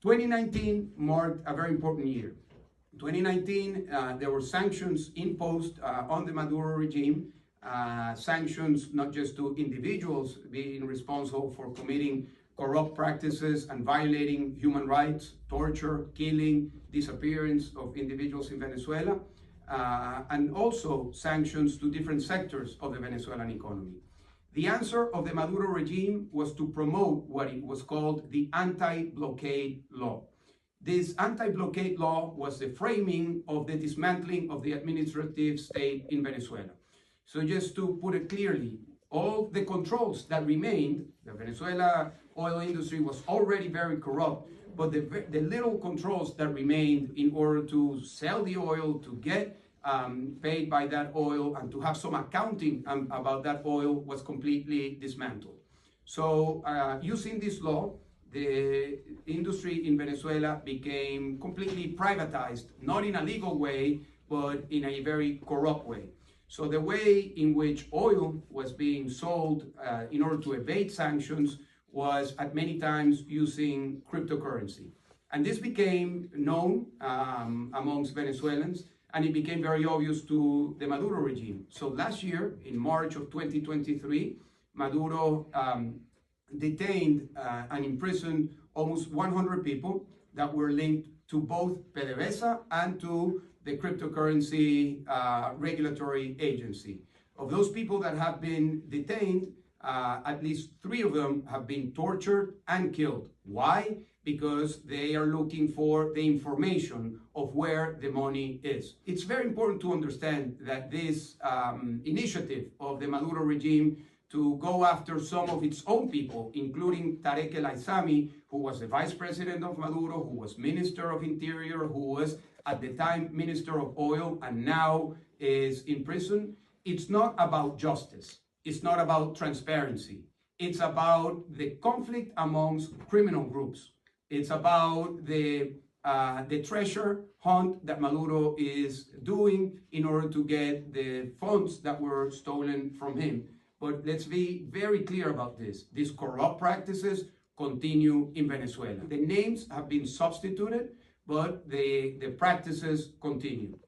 2019 marked a very important year. 2019, there were sanctions imposed on the Maduro regime, sanctions not just to individuals being responsible for committing corrupt practices and violating human rights, torture, killing, disappearance of individuals in Venezuela, and also sanctions to different sectors of the Venezuelan economy. The answer of the Maduro regime was to promote what it was called the anti-blockade law. This anti-blockade law was the framing of the dismantling of the administrative state in Venezuela. So just to put it clearly, all the controls that remained, the Venezuela oil industry was already very corrupt, but the little controls that remained in order to sell the oil, to get paid by that oil, and to have some accounting about that oil was completely dismantled. So using this law, the industry in Venezuela became completely privatized, not in a legal way, but in a very corrupt way. So the way in which oil was being sold in order to evade sanctions was at many times using cryptocurrency. And this became known amongst Venezuelans, and it became very obvious to the Maduro regime. So last year, in March of 2023, Maduro detained and imprisoned almost 100 people that were linked to both PDVSA and to the cryptocurrency regulatory agency. Of those people that have been detained, at least 3 of them have been tortured and killed. Why? Because they are looking for the information of where the money is. It's very important to understand that this initiative of the Maduro regime to go after some of its own people, including Tarek El Aissami, who was the vice president of Maduro, who was Minister of Interior, who was at the time Minister of Oil, and now is in prison. It's not about justice. It's not about transparency. It's about the conflict amongst criminal groups. It's about the treasure hunt that Maduro is doing in order to get the funds that were stolen from him. But let's be very clear about this. These corrupt practices continue in Venezuela. The names have been substituted, but the practices continue.